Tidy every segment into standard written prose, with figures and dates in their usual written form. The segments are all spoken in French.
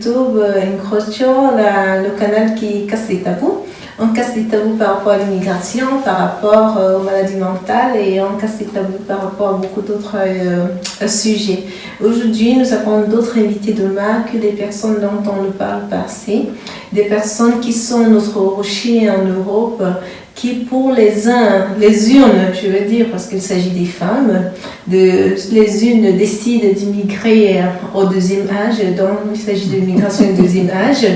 YouTube Incrocio, le canal qui casse les tabous. On casse les tabous par rapport à l'immigration, par rapport aux maladies mentales et on casse les tabous par rapport à beaucoup d'autres sujets. Aujourd'hui, nous avons d'autres invités de marque, des personnes dont on ne parle pas assez, des personnes qui sont notre rocher en Europe, qui pour les unes, je veux dire, parce qu'il s'agit des femmes, les unes décident d'immigrer au deuxième âge, donc il s'agit de l'immigration au deuxième âge,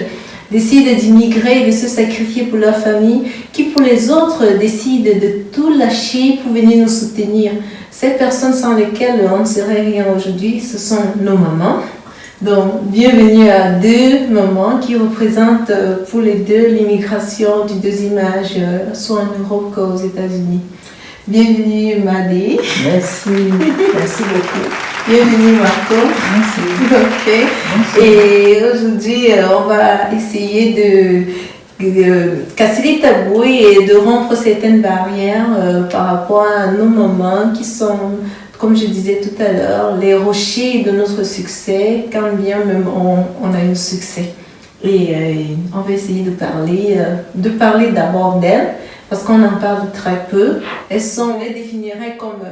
décident d'immigrer, de se sacrifier pour leur famille, qui pour les autres décident de tout lâcher pour venir nous soutenir. Ces personnes sans lesquelles on ne serait rien aujourd'hui, ce sont nos mamans. Donc, bienvenue à deux mamans qui représentent pour les deux l'immigration du deuxième âge, soit en Europe qu'aux États-Unis. Bienvenue Madé. Merci, merci beaucoup. Bienvenue Marco. Merci. Ok. Merci. Et aujourd'hui, on va essayer de casser les tabous et de rompre certaines barrières par rapport à nos mamans qui sont, comme je disais tout à l'heure, les rochers de notre succès, quand bien même on a eu succès. Et on va essayer de parler d'abord d'elles, parce qu'on en parle très peu. On les définirait comme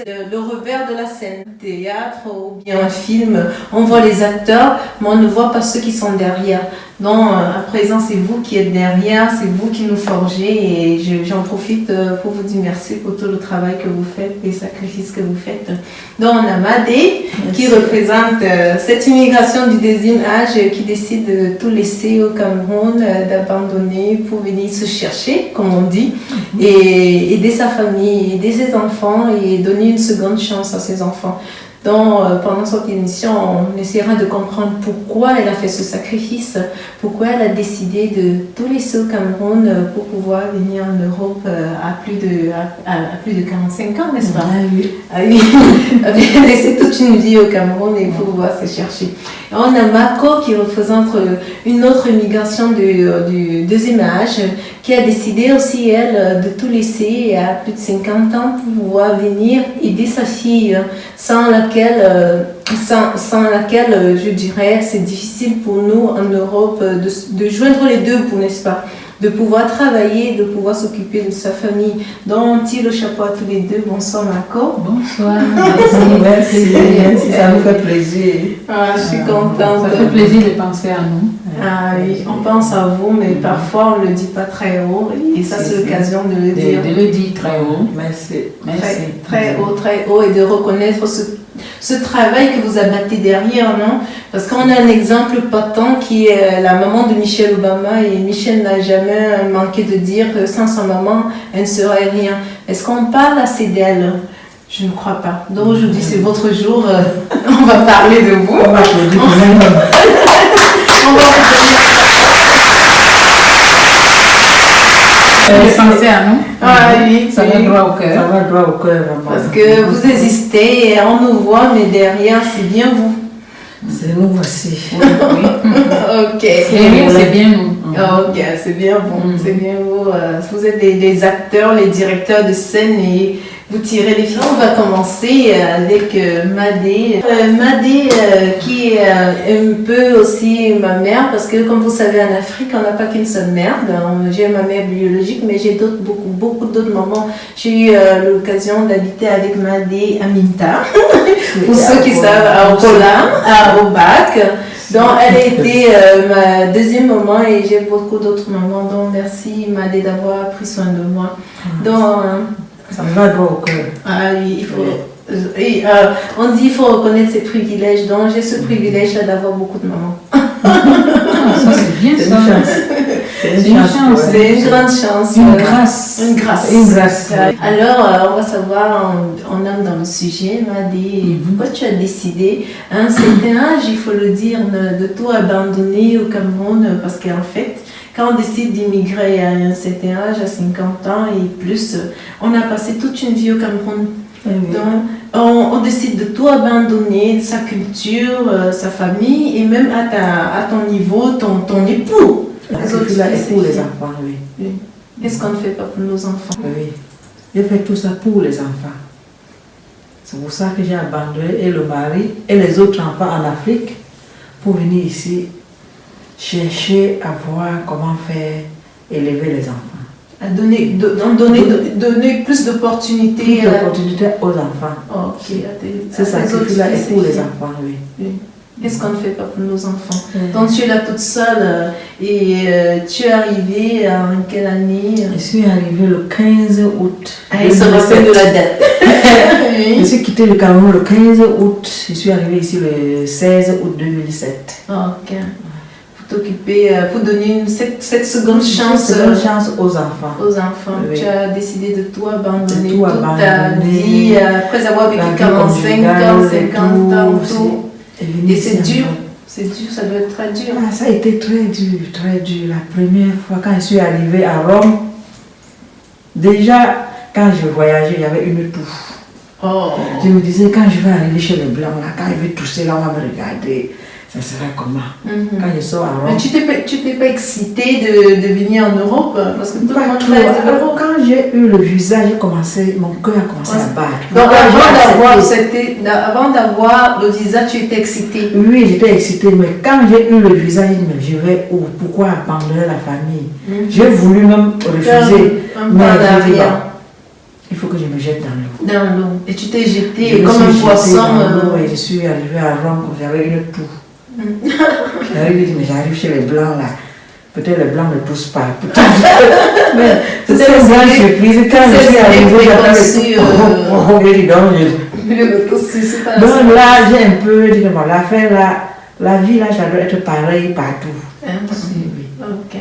le revers de la scène, théâtre ou bien un film. On voit les acteurs, mais on ne voit pas ceux qui sont derrière. Donc, à présent, c'est vous qui êtes derrière, c'est vous qui nous forgez et j'en profite pour vous dire merci pour tout le travail que vous faites, les sacrifices que vous faites. Donc, on a Madé qui représente cette immigration du deuxième âge qui décide de tout laisser au Cameroun, d'abandonner pour venir se chercher, comme on dit, et aider sa famille, aider ses enfants et donner une seconde chance à ses enfants. Donc, pendant cette émission, on essaiera de comprendre pourquoi elle a fait ce sacrifice, pourquoi elle a décidé de tout laisser au Cameroun pour pouvoir venir en Europe à plus de 45 ans, n'est-ce pas? Ah oui. Ah oui, elle a laissé toute une vie au Cameroun et pour pouvoir se chercher. Et on a Marco qui représente une autre immigration du deuxième âge, qui a décidé aussi, elle, de tout laisser à plus de 50 ans pour pouvoir venir aider sa fille, sans laquelle, je dirais, c'est difficile pour nous en Europe de joindre les deux bouts, n'est-ce pas? De pouvoir travailler, de pouvoir s'occuper de sa famille. Donc, on tire le chapeau à tous les deux. Bonsoir Marco. Bonsoir, merci, ça nous fait plaisir. Ah, je suis contente. Ça fait plaisir de penser à nous. Ah oui, on pense à vous, mais parfois on ne le dit pas très haut. Et ça, c'est l'occasion de le dire. De le dire très haut. Merci. Très haut, et de reconnaître ce travail que vous abattez derrière, non? Parce qu'on a un exemple patent qui est la maman de Michelle Obama, et Michelle n'a jamais manqué de dire que sans sa maman, elle ne serait rien. Est-ce qu'on parle assez d'elle? Je ne crois pas. Donc aujourd'hui, c'est votre jour. On va parler de vous. On va vous Penser à nous. Ah oui, ça va droit au cœur. Ça va droit au cœur, vraiment. Parce que vous existez, on nous voit, mais derrière, c'est bien vous. C'est nous voici. Oui. Ok. C'est bien nous. Ok, c'est bien vous. C'est bien vous. Vous êtes les acteurs, les directeurs de scène et vous tirez les films. On va commencer avec Madé. Madé qui est un peu aussi ma mère, parce que comme vous savez, en Afrique, on n'a pas qu'une seule mère. J'ai ma mère biologique, mais j'ai beaucoup d'autres mamans. J'ai eu l'occasion d'habiter avec Madé à Minta, pour ceux qui savent, à Okola, à Obac. Donc, elle a été ma deuxième maman et j'ai beaucoup d'autres mamans. Donc, merci Madé d'avoir pris soin de moi. Donc, ça me va droit au cœur. ah oui, il faut. On dit qu'il faut reconnaître ses privilèges. Donc, j'ai ce privilège-là d'avoir beaucoup de mamans. Ça, c'est bien ça. C'est une chance. C'est une grande chance. Une grâce. Une grâce. Une grâce. Alors, on va savoir, on entre dans le sujet, Madé, pourquoi tu as décidé, à un certain âge, il faut le dire, de tout abandonner au Cameroun, parce qu'en fait, quand on décide d'immigrer à un certain âge, à 50 ans et plus, on a passé toute une vie au Cameroun. Oui. Donc, on décide de tout abandonner, sa culture, sa famille, et même à ton niveau, ton époux. Les autres, pour les enfants, oui. Qu'est-ce qu'on ne fait pas pour nos enfants? Oui. J'ai fait tout ça pour les enfants. C'est pour ça que j'ai abandonné et le mari et les autres enfants en Afrique pour venir ici chercher à voir comment faire élever les enfants. À donner plus d'opportunités. Plus d'opportunités aux enfants. Ok. C'est ça qui fait là et pour les enfants, oui. Qu'est-ce qu'on ne fait pas pour nos enfants? Donc tu es là toute seule et tu es arrivée en quelle année? Je suis arrivée le 15 août. Ah, il se rappelle de la date. Je suis quittée le Cameroun le 15 août. Je suis arrivée ici le 16 août 2007. Ok. Pour t'occuper, pour donner cette seconde chance, aux enfants. Aux enfants. Oui. Tu as décidé de tout abandonner, De tout toute ta abandonner, vie, après avoir vécu 45 ans, 50 ans, tout. Et c'est dur. C'est dur, ça doit être très dur. Ah, ça a été très dur, très dur. La première fois quand je suis arrivée à Rome, déjà quand je voyageais, il y avait une toux. Oh. Je me disais, quand je vais arriver chez les Blancs, là, quand ils vont tousser, là, on va me regarder. Ça sera comment? Quand je sors à Rome. Mais tu t'es pas excitée de venir en Europe? Parce que tout le monde rêve de l'Europe. Quand j'ai eu le visa, mon cœur a commencé à battre. Donc avant d'avoir le visa, tu étais excitée? Oui, j'étais excitée, mais quand j'ai eu le visa, j'ai dit, mais je vais où? Pourquoi abandonner la famille? J'ai voulu même refuser. Mais j'ai dit, bon, il faut que je me jette dans l'eau. Dans l'eau. Et tu t'es jetée comme un poisson. Et je suis arrivée à Rome quand j'avais une toux. J'arrive, mais j'arrive chez les Blancs là. Peut-être les Blancs ne poussent pas. Mais c'est une grande surprise. Quand je suis arrivée, j'avais donc là, j'ai un peu dit que bon, l'affaire là, la vie là, ça doit être pareil partout. Ok.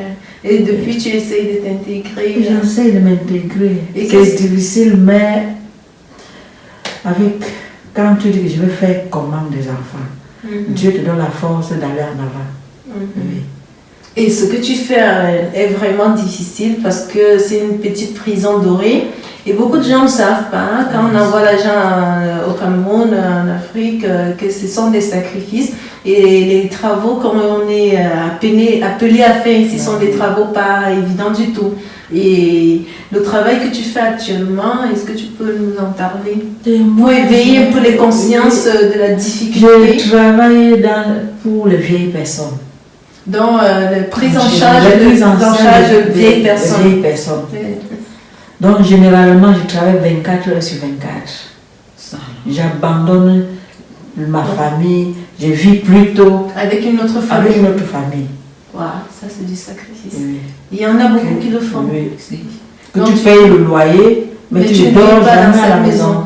Et depuis, tu essayes de t'intégrer? J'essaie de m'intégrer. C'est difficile, mais quand tu dis que je vais faire comment des enfants, Dieu te donne la force d'aller en avant. Oui. Et ce que tu fais est vraiment difficile parce que c'est une petite prison dorée. Et beaucoup de gens ne savent pas, quand on envoie l'argent au Cameroun, en Afrique, que ce sont des sacrifices. Et les travaux, comme on est appelé à faire ici, sont des travaux pas évidents du tout. Et le travail que tu fais actuellement, est-ce que tu peux nous en parler? Pour éveiller un peu les consciences de la difficulté. Je travaille pour les vieilles personnes. Donc, la prise en charge de vieilles personnes. Donc, généralement, je travaille 24 heures sur 24. J'abandonne ma famille, je vis plutôt avec une autre famille. Avec une autre famille. Wow, ça c'est du sacrifice. Oui. Il y en a beaucoup qui le font. Oui. Que tu payes le loyer, mais tu ne dors jamais à la maison.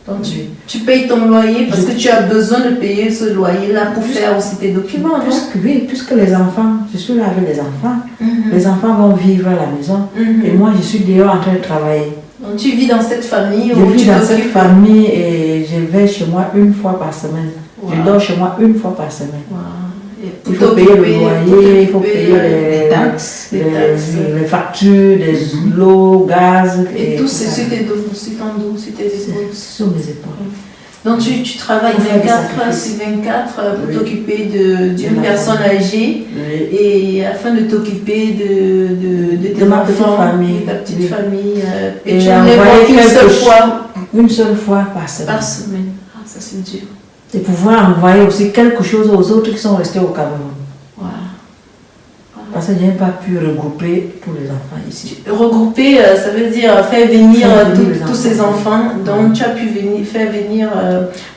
Donc tu payes ton loyer parce que tu as besoin de payer ce loyer-là pour faire aussi tes documents. Puisque les enfants, je suis là avec les enfants, les enfants vont vivre à la maison et moi je suis dehors en train de travailler. Donc tu vis dans cette famille? Je vis dans cette famille et je vais chez moi une fois par semaine. Wow. Je dors chez moi une fois par semaine. Wow. Il faut payer le loyer, il faut payer les taxes, les factures, l'eau, gaz. Et tout c'est sur tes dos, sur ton dos, sur tes épaules. Sur mes épaules. Donc tu travailles 24 heures sur 24 pour t'occuper d'une personne âgée et afin de t'occuper de ma petite famille. De ta petite famille. Et tu en les une seule fois. Une seule fois par semaine. Par semaine. Ah, ça c'est dur. Et pouvoir envoyer aussi quelque chose aux autres qui sont restés au Cameroun. Wow. Parce que je n'ai pas pu regrouper tous les enfants ici. Regrouper, ça veut dire faire venir tous ces enfants. Donc tu as pu faire venir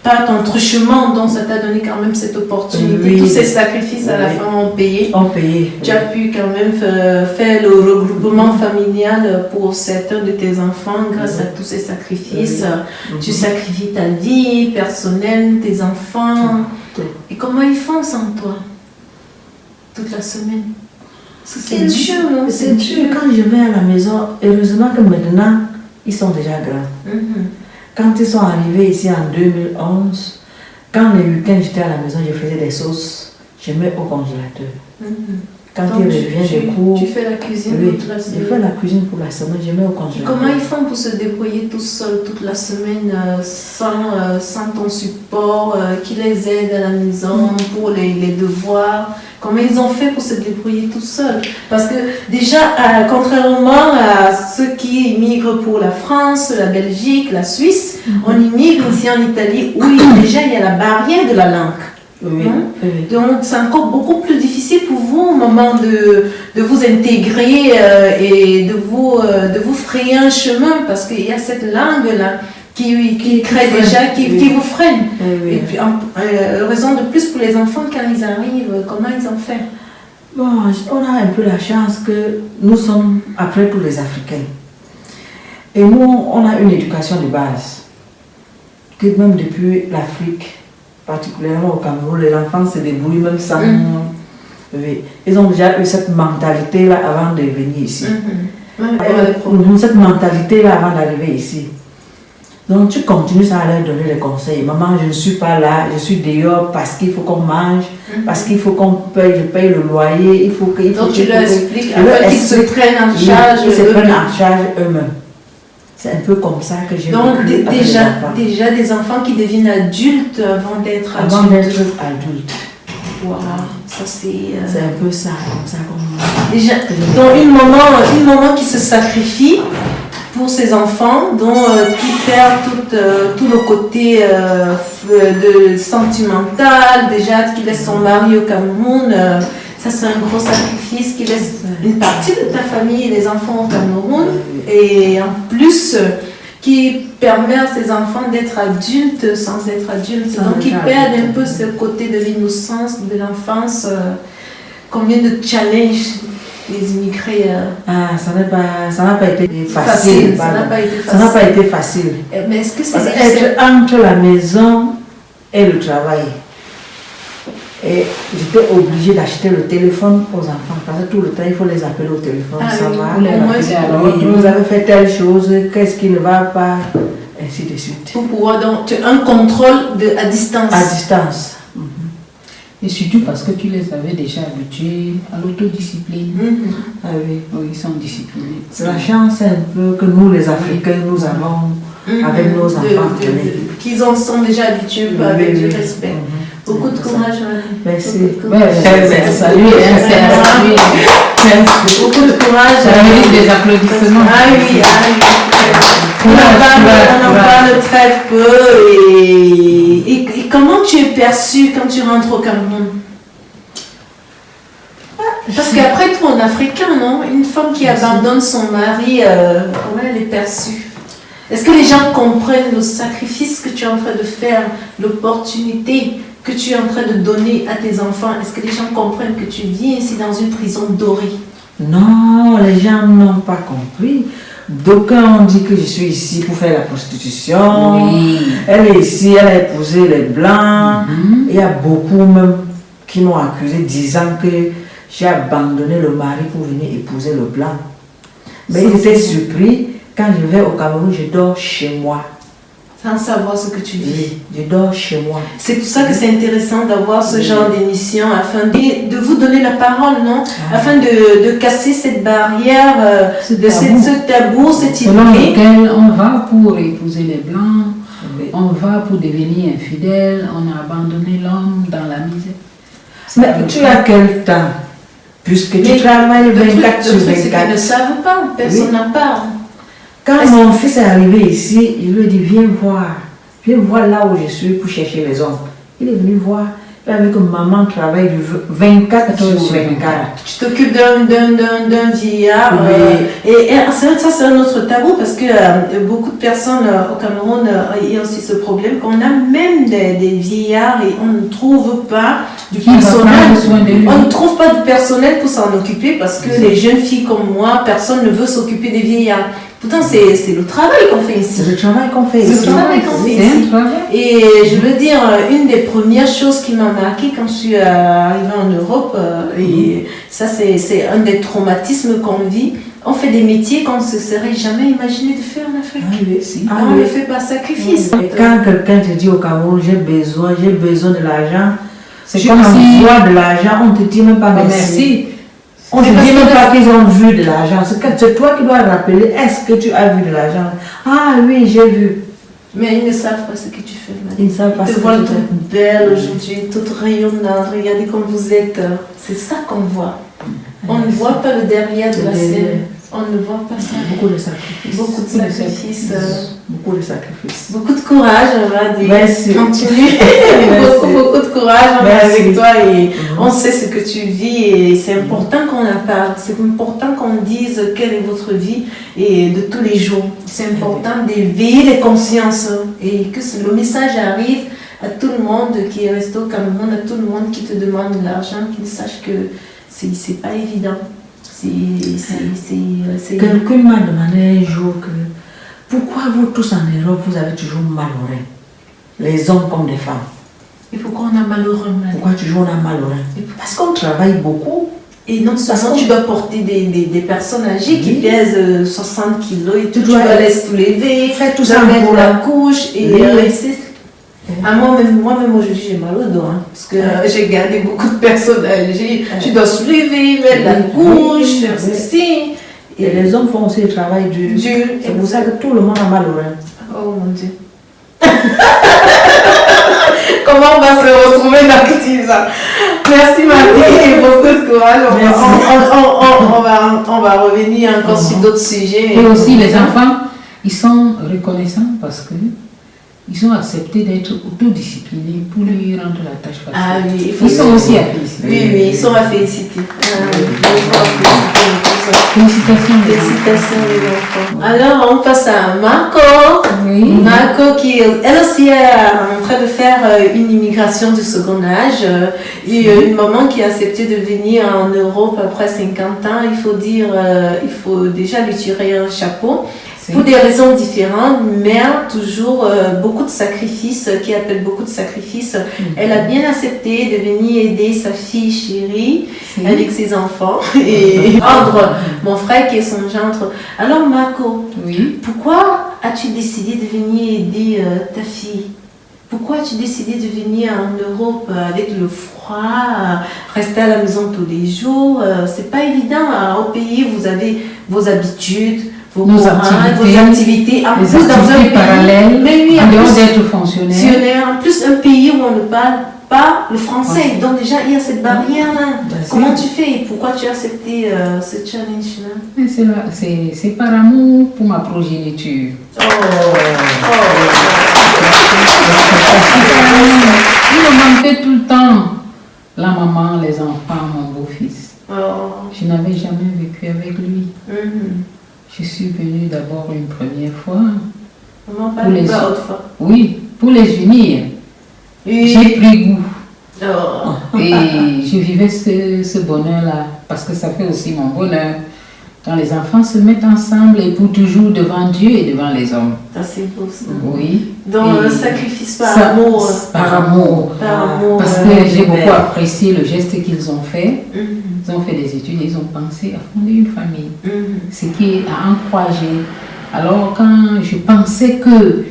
par ton truchement, donc ça t'a donné quand même cette opportunité. Oui. Tous ces sacrifices à la fin ont payé. Tu as pu quand même faire le regroupement familial pour certains de tes enfants grâce à tous ces sacrifices. Tu sacrifies ta vie personnelle, tes enfants. Et comment ils font sans toi toute la semaine? C'est dur, non? C'est dur. Quand je vais à la maison, heureusement que maintenant, ils sont déjà grands. Quand ils sont arrivés ici en 2011, quand le week-end j'étais à la maison, je faisais des sauces, je mets au congélateur. Quand ils reviennent de cours, tu fais la cuisine toute la semaine. Je fais la cuisine pour la semaine, je mets au congélateur. Comment ils font pour se débrouiller tout seuls toute la semaine sans ton support, qui les aide à la maison pour les devoirs? Comment ils ont fait pour se débrouiller tout seuls? Parce que déjà, contrairement à ceux qui immigrent pour la France, la Belgique, la Suisse, on immigre ici en Italie où déjà il y a la barrière de la langue. Oui, Hein? oui. Donc, c'est encore beaucoup plus difficile pour vous au moment de vous intégrer et de vous frayer un chemin parce qu'il y a cette langue-là qui crée freine. déjà, Oui. qui vous freine. Oui. Et puis, raison de plus pour les enfants quand ils arrivent, comment ils ont fait? Bon, on a un peu la chance que nous sommes après tous les Africains. Et nous, on a une éducation de base. Que même depuis l'Afrique, particulièrement au Cameroun, les enfants se débrouillent même sans... Oui. Ils ont déjà eu cette mentalité-là avant de venir ici. Cette mentalité-là avant d'arriver ici. Donc tu continues à leur donner les conseils. Maman, je ne suis pas là, je suis dehors parce qu'il faut qu'on mange, parce qu'il faut qu'on paye, je paye le loyer, il faut que... Donc tu leur expliques afin qu'ils se prennent en charge Ils se prennent eux-mêmes. en charge eux-mêmes. C'est un peu comme ça que j'ai Donc vécu avec les enfants. déjà des enfants qui deviennent adultes avant d'être Avant adultes. d'être adulte. Voilà, ça c'est... C'est un peu ça, comme ça qu'on... Déjà, donc une maman qui se sacrifie pour ses enfants, qui perd tout le côté sentimental, déjà qui laisse son mari au Cameroun, ça c'est un gros sacrifice qui laisse une partie de ta famille et les enfants au Cameroun, et en plus qui permet à ses enfants d'être adultes sans être adultes. Donc ils perdent un peu ce côté de l'innocence, de l'enfance. Combien de challenges les immigrés... ça n'a pas été facile. Ça n'a pas été facile. Ça n'a pas été facile. Mais est-ce que c'est... Parce qu'être entre la maison et le travail. Et j'étais obligée d'acheter le téléphone aux enfants. Parce que tout le temps, il faut les appeler au téléphone. Ah ça oui, va. au moins, Oui, vous avez fait telle chose, qu'est-ce qui ne va pas, ainsi de suite. pour pouvoir donc un contrôle à distance. À distance. Et surtout parce que tu les avais déjà habitués à l'autodiscipline. Ah oui. Oui, ils sont disciplinés. C'est la chance un peu que nous, les Africains, nous avons avec nos enfants. Qu'ils en sont déjà habitués avec du respect. Beaucoup de courage, Marie. Merci. Salut, c'est un salut. Merci. Beaucoup de courage. Ça mérite des applaudissements. Ah oui, On en parle très peu. Et comment tu es perçue quand tu rentres au Cameroun? Parce qu'après tout, en africain, non? Une femme qui abandonne son mari, comment elle est perçue? Est-ce que les gens comprennent le sacrifice que tu es en train de faire, l'opportunité que tu es en train de donner à tes enfants? Est-ce que les gens comprennent que tu vis ici dans une prison dorée? Non, les gens n'ont pas compris. D'aucuns ont dit que je suis ici pour faire la prostitution. Oui. Elle est ici, elle a épousé les Blancs. Il y a beaucoup même qui m'ont accusé disant que j'ai abandonné le mari pour venir épouser le Blanc. Mais ils étaient surpris. Quand je vais au Cameroun, je dors chez moi. Sans savoir ce que tu vis. Oui, je dors chez moi. C'est pour ça que c'est intéressant d'avoir ce genre d'émission afin de vous donner la parole, non? Afin de casser cette barrière, ce tabou, cette selon idée. lequel on va pour épouser les Blancs, on va pour devenir infidèle, on a abandonné l'homme dans la misère. Mais tu as quel temps? Puisque tu travailles 24 sur Le truc, c'est qu'ils 24. ne savent pas, personne n'en parle. Quand mon fils est arrivé ici, il lui a dit viens voir là où je suis pour chercher les hommes. Il est venu voir. Il a vu que maman travaille du 24 sur 24. Tu t'occupes d'un vieillard. Oui. Et ça, c'est un autre tabou parce que beaucoup de personnes au Cameroun ont aussi ce problème qu'on a même des vieillards et on ne trouve pas du personnel. On ne trouve pas de personnel pour s'en occuper parce que les jeunes filles comme moi, personne ne veut s'occuper des vieillards. Pourtant, c'est le travail qu'on fait ici. C'est le travail qu'on fait ici. C'est le travail qu'on fait ici. Et je veux dire, une des premières choses qui m'a marquée quand je suis arrivée en Europe, et ça c'est un des traumatismes qu'on vit, on fait des métiers qu'on ne se serait jamais imaginé de faire en Afrique. On le fait par sacrifice. Et quand quelqu'un te dit au Cameroun, j'ai besoin de l'argent, c'est tu comme si envoies de l'argent, on ne te dit même pas merci. On ne dit même pas qu'ils ont vu de l'argent. C'est toi qui dois rappeler, est-ce que tu as vu de l'argent? Ah oui, j'ai vu. Mais ils ne savent pas ce que tu fais, Marie. Ils ne savent pas ce que tu fais. Ils te voient toute belle aujourd'hui, toute rayonnante. Regardez comme vous êtes. C'est ça qu'on voit. On ne voit pas le derrière de la scène. On ne voit pas ça. Beaucoup de sacrifices. Beaucoup de sacrifices. Beaucoup de sacrifices. Beaucoup de courage, on va dire. Merci. Continue. beaucoup de courage, on est avec toi et on sait ce que tu vis et c'est important qu'on en parle. C'est important qu'on dise quelle est votre vie et de tous les jours. C'est important d'éveiller les consciences et que le message arrive à tout le monde qui est resté au Cameroun, à tout le monde qui te demande de l'argent, qu'ils sachent que c'est pas évident. Quelqu'un m'a demandé un jour que pourquoi vous tous en Europe vous avez toujours malheureux, les hommes comme les femmes. Et pourquoi on a malheureux? Pourquoi toujours on a malheureux? Parce qu'on travaille beaucoup. Et non seulement tu dois porter des personnes âgées qui pèsent 60 kilos et tu dois les soulever, faire tout ça mettre la couche et moi-même aujourd'hui j'ai mal au dos parce que j'ai gardé beaucoup de personnes âgées. Tu dois soulever, mettre la couche, faire ceci. Et les hommes font aussi le travail dur. C'est pour ça que tout le monde a mal au rein. Oh mon Dieu. Comment on va se retrouver dans ça? Merci Marie et beaucoup de courage. On va revenir encore sur d'autres sujets. Et aussi les enfants, ils sont reconnaissants parce que ils ont accepté d'être autodisciplinés pour lui rendre la tâche facile. Ah oui, ils sont aussi à féliciter. Oui, ils sont à féliciter. Félicitations les enfants. Alors on passe à Marco. Oui. Marco qui elle aussi est en train de faire une immigration du second âge. Une maman qui a accepté de venir en Europe après 50 ans. Il faut déjà lui tirer un chapeau. Pour des raisons différentes, mais toujours beaucoup de sacrifices, qui appellent beaucoup de sacrifices. Elle a bien accepté de venir aider sa fille chérie avec ses enfants et rendre mon frère qui est son gendre. Alors Marco, pourquoi as-tu décidé de venir aider ta fille? Pourquoi as-tu décidé de venir en Europe avec le froid, rester à la maison tous les jours? C'est pas évident. Au pays, vous avez vos habitudes, vos activités, en plus dans un pays parallèle, mais oui, en dehors d'être fonctionnaire. En plus, un pays où on ne parle pas le français. Donc déjà, il y a cette barrière-là. Comment tu fais et pourquoi tu as accepté ce challenge-là? C'est par amour pour ma progéniture. Il me manquait tout le temps. La maman, les enfants, mon beau-fils. Je n'avais jamais vécu avec lui. Je suis venue d'abord une première fois. Oui, pour les unir. J'ai pris goût. Et je vivais ce bonheur-là, parce que ça fait aussi mon bonheur. Quand les enfants se mettent ensemble et pour toujours devant Dieu et devant les hommes. Ça c'est beau ça. Oui. Donc un sacrifice par amour. Par amour. Parce que j'ai beaucoup apprécié le geste qu'ils ont fait. Ils ont fait des études, ils ont pensé à fonder une famille. Ce qui a encouragé. Alors quand je pensais que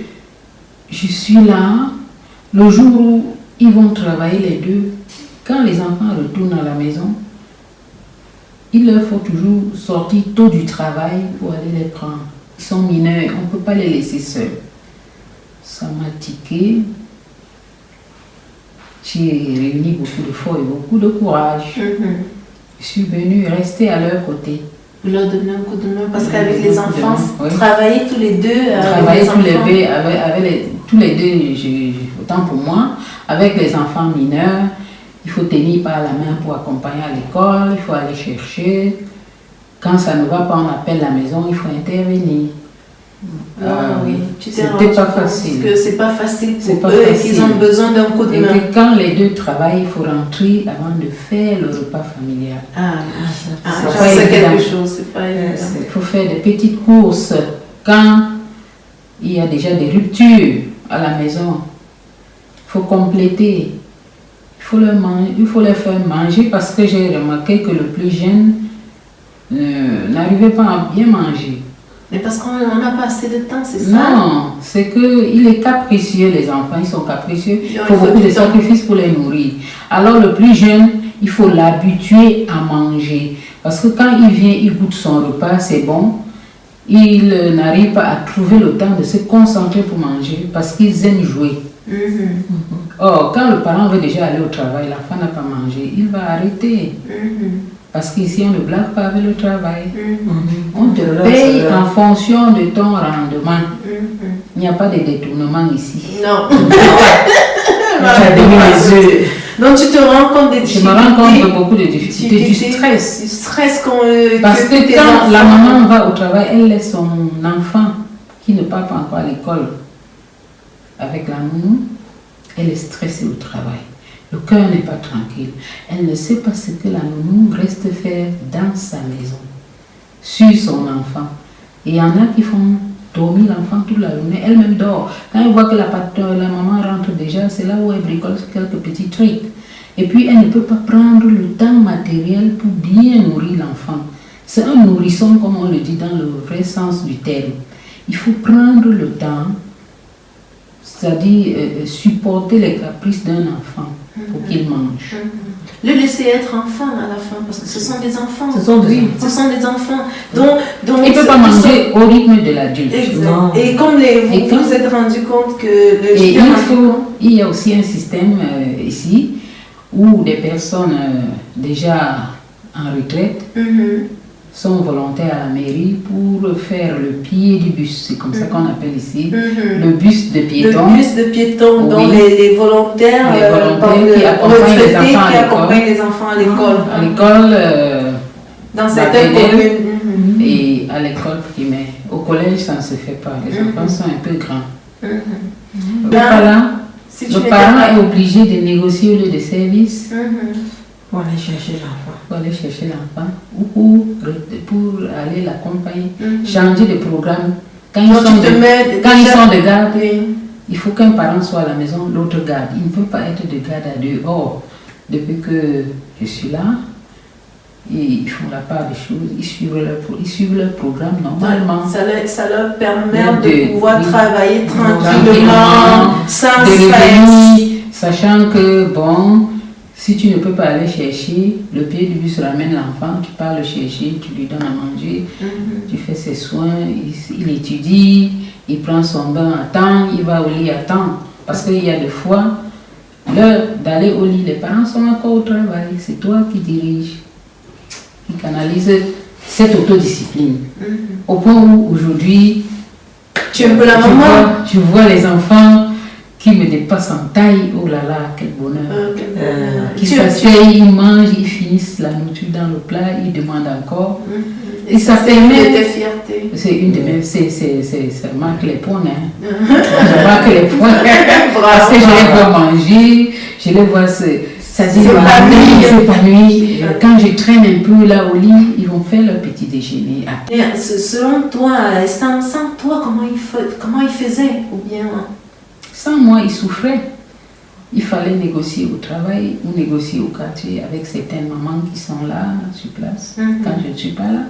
je suis là, le jour où ils vont travailler les deux, quand les enfants retournent à la maison, il leur faut toujours sortir tôt du travail pour aller les prendre. Ils sont mineurs, on ne peut pas les laisser seuls. Ça m'a tiqué. J'ai réuni beaucoup de force et beaucoup de courage. Je suis venue rester à leur côté. Vous leur donnez un coup de main parce qu'avec les enfants, travailler tous les deux. Travailler tous les deux, autant pour moi, avec les enfants mineurs. Il faut tenir par la main pour accompagner à l'école, il faut aller chercher. Quand ça ne va pas, on appelle la maison, il faut intervenir. C'était pas facile. Parce que c'est pas facile pour eux et qu'ils ont besoin d'un coup de main. Et quand les deux travaillent, il faut rentrer avant de faire le repas familial. C'est quelque chose, c'est pas évident. Il faut faire des petites courses. Quand il y a déjà des ruptures à la maison, il faut compléter. Il faut les faire manger parce que j'ai remarqué que le plus jeune n'arrivait pas à bien manger. Mais parce qu'on n'a pas assez de temps, c'est ça? Non, c'est qu'il est capricieux, les enfants, ils sont capricieux. Il faut beaucoup de sacrifices pour les nourrir. Alors le plus jeune, il faut l'habituer à manger. Parce que quand il vient, il goûte son repas, c'est bon. Il n'arrive pas à trouver le temps de se concentrer pour manger parce qu'ils aiment jouer. Or, quand le parent veut déjà aller au travail, l'enfant n'a pas mangé, il va arrêter. Parce qu'ici, on ne blague pas avec le travail. On te paye en fonction de ton rendement. Il n'y a pas de détournement ici. Non. Tu as donné les yeux. Donc tu te rends compte des difficultés. Je me rends compte de beaucoup de difficultés, du stress. Du stress parce que quand la maman va au travail, elle laisse son enfant qui ne part pas encore à l'école avec la nounou, elle est stressée au travail. Le cœur n'est pas tranquille. Elle ne sait pas ce que la nounou reste faire dans sa maison, sur son enfant. Et il y en a qui font dormir l'enfant toute la journée. Elle-même dort. Quand elle voit que la maman rentre déjà, c'est là où elle bricole quelques petits trucs. Et puis, elle ne peut pas prendre le temps matériel pour bien nourrir l'enfant. C'est un nourrisson, comme on le dit dans le vrai sens du terme. Il faut prendre le temps, c'est-à-dire supporter les caprices d'un enfant pour qu'il mange. Le laisser être enfant à la fin, parce que ce sont des enfants. Ce sont des enfants. Donc il ne peut pas manger au rythme de l'adulte. Et comme vous vous êtes rendu compte que il y a aussi un système ici où des personnes déjà en retraite sont volontaires à la mairie pour faire le pied du bus. C'est comme ça qu'on appelle ici le bus de piétons. Le bus de piétons, dont les volontaires, qui accompagnent les enfants à l'école. À l'école, dans certaines communes. Et à l'école primaire. Au collège, ça ne se fait pas. Les enfants sont un peu grands. Le parent est obligé de négocier le lieu de service. Pour aller chercher l'enfant. Pour aller chercher l'enfant ou pour aller l'accompagner. Changer de programme. Quand ils sont de garde, il faut qu'un parent soit à la maison, l'autre garde. Il ne peut pas être de garde à deux. Or, depuis que je suis là, ils font la part des choses, ils suivent leur programme normalement. Ça leur permet de pouvoir travailler tranquillement, sans stress. Sachant que, bon, si tu ne peux pas aller chercher, le pied du bus ramène l'enfant, tu pars le chercher, tu lui donnes à manger, tu fais ses soins, il étudie, il prend son bain à temps, il va au lit à temps. Parce qu'il y a des fois, l'heure d'aller au lit, les parents sont encore au travail, c'est toi qui diriges, qui canalise cette autodiscipline. Au point où aujourd'hui, tu vois les enfants qui me dépassent en taille, oh là là, quel bonheur. Qui s'asseyent, ils mangent, ils finissent la nourriture dans le plat, ils demandent encore. Et ça permet de fierté. C'est une de mes, ça marque les points. Je marque les points. Parce que je les vois manger, je les vois s'épanouir. Quand je traîne un peu là au lit, ils vont faire leur petit déjeuner. Et selon toi, sans toi, comment ils faisaient ou bien? Sans moi, ils souffraient. Il fallait négocier au travail ou négocier au quartier avec certaines mamans qui sont là, sur place, quand je ne suis pas là.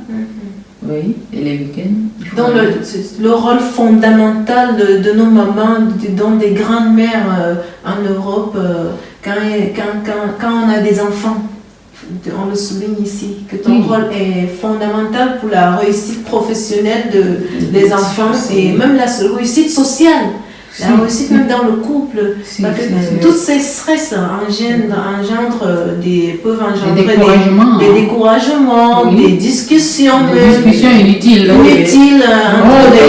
Oui, et les week-ends. Donc le rôle fondamental de nos mamans, dont des grandes-mères en Europe, quand on a des enfants, on le souligne ici, que ton rôle est fondamental pour la réussite professionnelle des enfants et même la réussite sociale. La réussite même dans le couple, parce que tous ces stress peuvent engendrer des découragements, des discussions inutiles. Des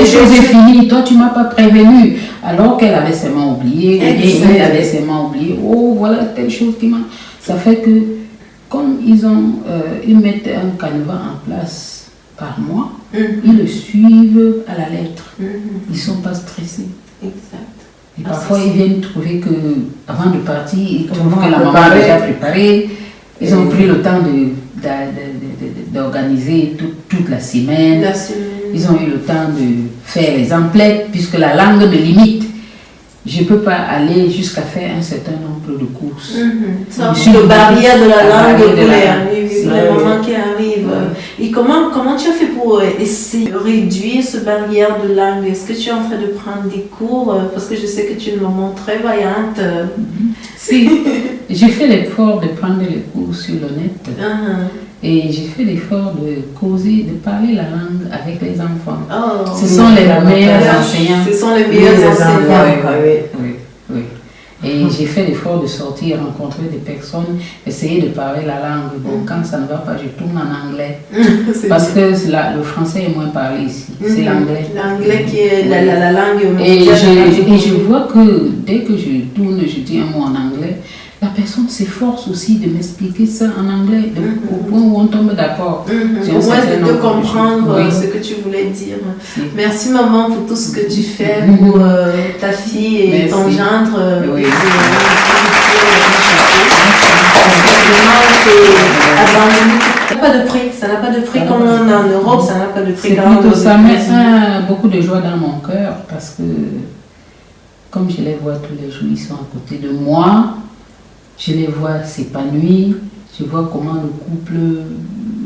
choses finies. Toi, tu ne m'as pas prévenu, alors qu'elle avait seulement oublié, il avait seulement oublié. Oh, voilà telle chose qui m'a. Ça fait que, comme ils mettent un canevas en place par mois, ils le suivent à la lettre. Ils ne sont pas stressés. Exact. Et parfois, ils viennent trouver que, avant de partir, ils trouvent que la maman est déjà préparée. Ils ont pris le temps d'organiser toute la semaine. Ils ont eu le temps de faire les emplettes, puisque la langue me limite. Je ne peux pas aller jusqu'à faire un certain nombre de courses. Le barrière de la langue pour les mamans qui arrivent. Et comment tu as fait pour essayer de réduire ce barrière de langue? Est-ce que tu es en train de prendre des cours? Parce que je sais que tu es une maman très vaillante. Si, j'ai fait l'effort de prendre les cours sur le net. Et j'ai fait l'effort de causer, de parler la langue avec les enfants. Ce sont les meilleurs enseignants. Ce sont les meilleurs enseignants. Oui. Et j'ai fait l'effort de sortir, rencontrer des personnes, essayer de parler la langue. Bon, quand ça ne va pas, je tourne en anglais. Parce que le français est moins parlé ici, c'est l'anglais. L'anglais qui est la langue et je vois que dès que je tourne, je dis un mot en anglais, la personne s'efforce aussi de m'expliquer ça en anglais, au point où on tombe d'accord. Au moins de comprendre ce que tu voulais dire. Merci maman pour tout ce que tu fais pour ta fille et ton gendre. Ça n'a pas de prix, ça n'a pas de prix comme on a en Europe, ça n'a pas de prix. Ça met beaucoup de joie dans mon cœur parce que comme je les vois tous les jours, ils sont à côté de moi. Je les vois s'épanouir, je vois comment le couple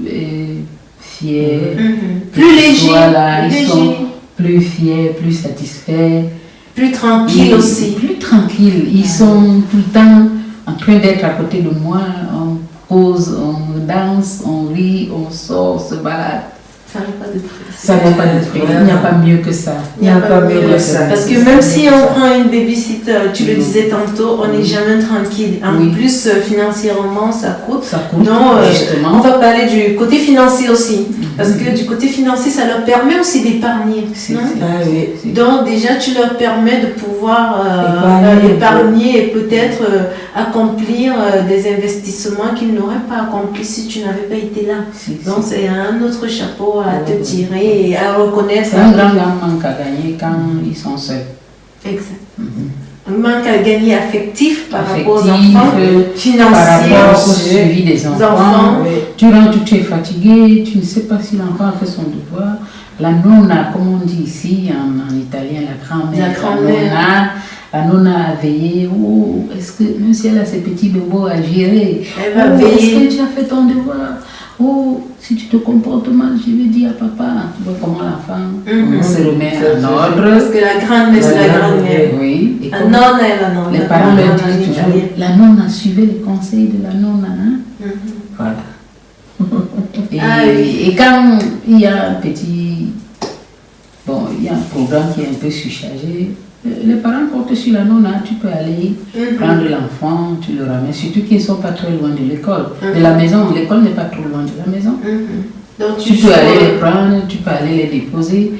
est fier, plus léger, ils sont plus fiers, plus satisfaits, plus tranquilles aussi. Plus tranquilles, ils sont tout le temps en train d'être à côté de moi, on cause, on danse, on rit, on sort, on se balade. Ça n'a pas de prix. Ça n'a pas de prix. Il n'y a pas mieux que ça. Il n'y a pas mieux que ça. Parce que même si on prend une babysitter, tu le disais tantôt, on n'est jamais tranquille. En plus, financièrement, ça coûte. Donc, on va parler du côté financier aussi. Parce que du côté financier, ça leur permet aussi d'épargner. Donc, déjà, tu leur permets de pouvoir épargner et peut-être accomplir des investissements qu'ils n'auraient pas accomplis si tu n'avais pas été là. Donc, c'est un autre chapeau à te tirer et à reconnaître. C'est un grand manque à gagner quand ils sont seuls. Exact. Un manque à gagner affectif par rapport aux enfants, financier, par rapport au suivi des enfants. Tu rentres, tu es fatigué, tu ne sais pas si l'enfant a fait son devoir. La nonna, comme on dit ici en italien, la grand-mère. La nonna a veillé, est-ce que, même si elle a ses petits bobos à gérer, elle va veiller. Est-ce que tu as fait ton devoir? Si tu te comportes mal, je vais dire à papa. Tu vois comment l'enfant se remet en ordre. Parce que la grand-mère, c'est la grand-mère. Oui. Et la nonna est la nonna. Les parents leur disent toujours, la nonna, suivez les conseils de la nonna. Voilà. Et quand il y a un programme qui est un peu surchargé, les parents comptent sur la nonna, tu peux aller prendre l'enfant, tu le ramènes, surtout qu'ils ne sont pas très loin de l'école. De la maison, l'école n'est pas trop loin de la maison. Donc, tu peux aller les prendre, tu peux aller les déposer.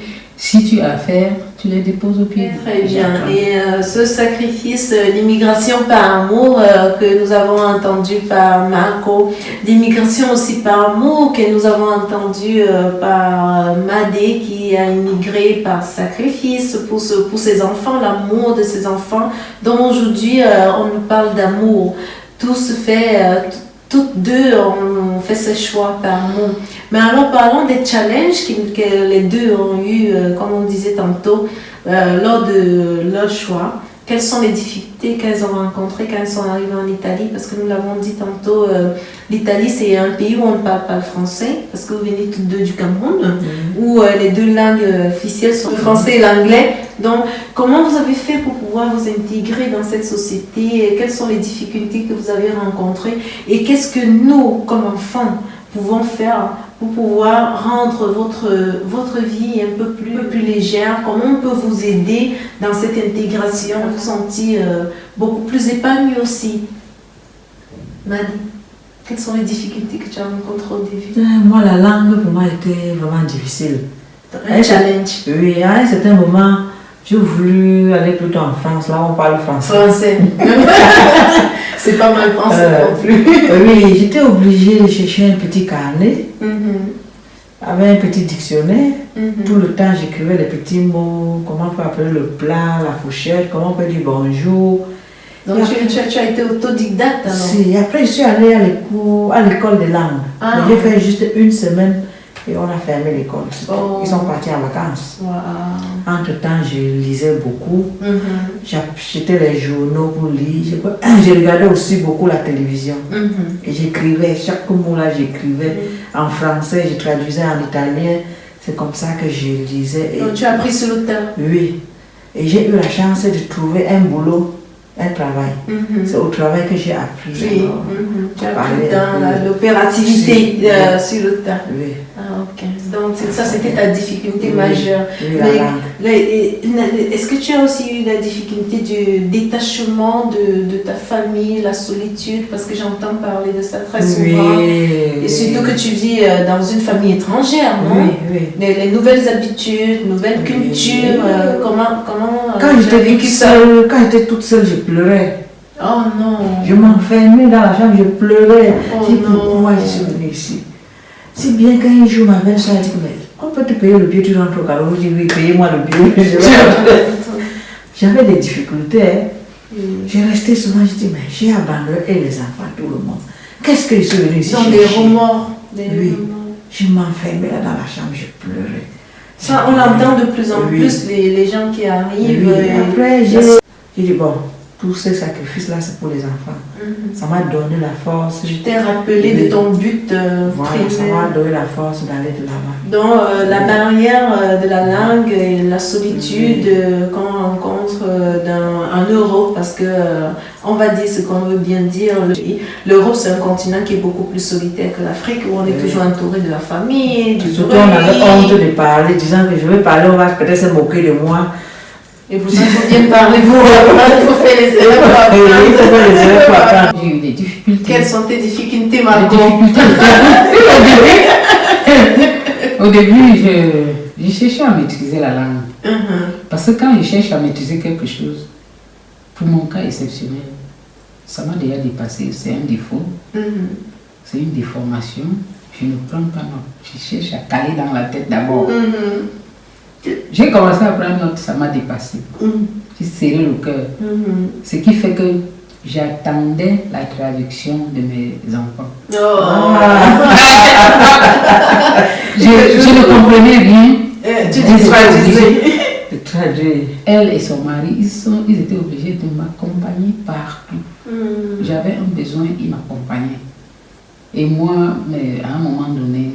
Si tu as affaire, tu les déposes au pied. Très bien. Et ce sacrifice d'immigration par amour que nous avons entendu par Marco, d'immigration aussi par amour que nous avons entendu par Madé qui a immigré par sacrifice pour ses enfants, l'amour de ses enfants. Donc aujourd'hui, on nous parle d'amour. Tout se fait... Toutes deux ont fait ce choix par amour. Mais alors parlons des challenges que les deux ont eu, comme on disait tantôt, lors de leur choix. Quelles sont les difficultés qu'elles ont rencontrées quand elles sont arrivées en Italie? Parce que nous l'avons dit tantôt, l'Italie c'est un pays où on ne parle pas le français, parce que vous venez toutes deux du Cameroun, où les deux langues officielles sont le français et l'anglais. Donc, comment vous avez fait pour pouvoir vous intégrer dans cette société? Quelles sont les difficultés que vous avez rencontrées? Et qu'est-ce que nous, comme enfants, pouvons faire pour pouvoir rendre votre vie un peu plus légère? Comment on peut vous aider dans cette intégration, vous sentir beaucoup plus épanoui aussi? Madi, quelles sont les difficultés que tu as rencontrées au début? Moi, la langue pour moi était vraiment difficile. Un challenge. Oui, à un certain moment, j'ai voulu aller plutôt en France, là on parle français. C'est pas mal français non plus. Oui, j'étais obligée de chercher un petit carnet, avec un petit dictionnaire. Tout le temps j'écrivais les petits mots, comment on peut appeler le plat, la fourchette, comment on peut dire bonjour. Donc tu as été autodidacte alors? Si, après je suis allée à l'école de langue. J'ai fait juste une semaine. Et on a fermé l'école. Ils sont partis en vacances. Entre-temps, je lisais beaucoup. J'achetais les journaux pour lire. Je regardais aussi beaucoup la télévision. Et j'écrivais, chaque mot là, j'écrivais en français, je traduisais en italien. C'est comme ça que je lisais. Donc tu as appris sur le tas? Oui. Et j'ai eu la chance de trouver un boulot, un travail. C'est au travail que j'ai appris. Oui. Tu as appris dans l'opérativité sur le tas. Oui. Ok. Donc Donc ça, c'était ta difficulté majeure. Oui, est-ce que tu as aussi eu la difficulté du détachement de ta famille, la solitude? Parce que j'entends parler de ça très souvent. Et surtout que tu vis dans une famille étrangère, non? Oui. Les nouvelles habitudes, nouvelles cultures, comment quand j'étais toute seule, je pleurais. Oh non. Je m'enfermais dans la chambre, je pleurais. Oh pourquoi je suis venue ici. Si bien qu'un jour, ma belle-soeur a dit, mais on peut te payer le billet, tu rentres au Cameroun. J'ai dit, oui, payez-moi le billet. J'avais des difficultés. J'ai resté souvent, je dis, mais j'ai abandonné les enfants, tout le monde. Qu'est-ce que je suis venue ici? Dans des remords. Oui. Je m'enfermais là dans la chambre, je pleurais. Ça, on entend de plus en plus les gens qui arrivent. Oui. Après, j'ai dit, bon, tous ces sacrifices-là, c'est pour les enfants. Ça m'a donné la force. Je t'ai rappelé de ton but voilà, ça m'a donné la force d'aller de l'avant. Donc, la barrière de la langue et la solitude qu'on rencontre en Europe, parce que on va dire ce qu'on veut bien dire. L'Europe, c'est un continent qui est beaucoup plus solitaire que l'Afrique, où on est toujours entouré de la famille, du surtout, on avait honte de parler, disant que je vais parler, on va peut-être se moquer de moi. Et pour ça, il faut bien parler, il faut faire les erreurs pour apprendre. J'ai eu des difficultés. Quelles sont tes difficultés, Margot? Au début, je cherchais à maîtriser la langue. Parce que quand je cherche à maîtriser quelque chose, pour mon cas exceptionnel, ça m'a déjà dépassé, c'est un défaut, c'est une déformation. Je ne prends pas note, je cherche à caler dans la tête d'abord. J'ai commencé à prendre note, ça m'a dépassé. J'ai serré le cœur. Ce qui fait que j'attendais la traduction de mes enfants. Je ne comprenais rien. Tu traduisais. Elle et son mari, ils étaient obligés de m'accompagner partout. J'avais un besoin, ils m'accompagnaient. Et moi, à un moment donné,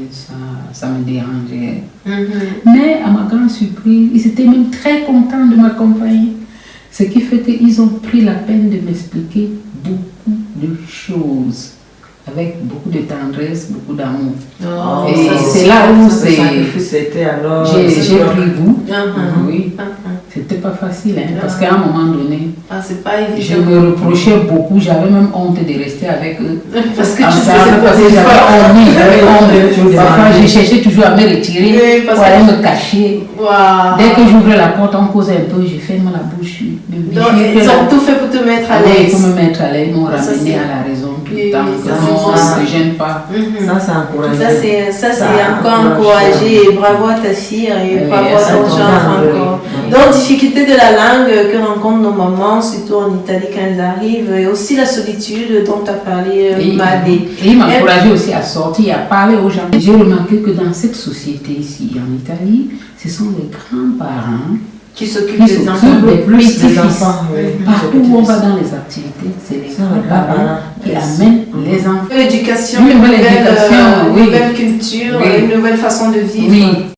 ça me dérangeait. Mais à ma grande surprise, ils étaient même très contents de m'accompagner. Ce qui fait qu'ils ont pris la peine de m'expliquer beaucoup de choses. Avec beaucoup de tendresse, beaucoup d'amour. Et c'est là où j'ai pris goût. Oui. C'était pas facile, parce qu'à un moment donné, je me reprochais beaucoup, j'avais même honte de rester avec eux. Parce que parfois, je cherchais toujours à me retirer pour aller me cacher. Dès que j'ouvrais la porte, on causait un peu, je ferme la bouche. Donc, ils ont tout fait pour te mettre à l'aise. Pour me mettre à l'aise, ils m'ont ramené à la raison. On ne se gêne pas. Ça, c'est encouragé. Ça, c'est encore encouragé. Et bravo à ta fille et bravo à ton genre encore. Donc, difficulté de la langue que rencontrent nos mamans, surtout en Italie quand elles arrivent, et aussi la solitude dont tu as parlé, Madé. Et il m'a encouragé aussi à sortir, à parler aux gens. J'ai remarqué que dans cette société ici, en Italie, ce sont les grands-parents qui s'occupent des enfants, des enfants. Partout où on va dans les activités, c'est les grands-parents qui amènent les enfants. L'éducation, une nouvelle culture, une nouvelle façon de vivre.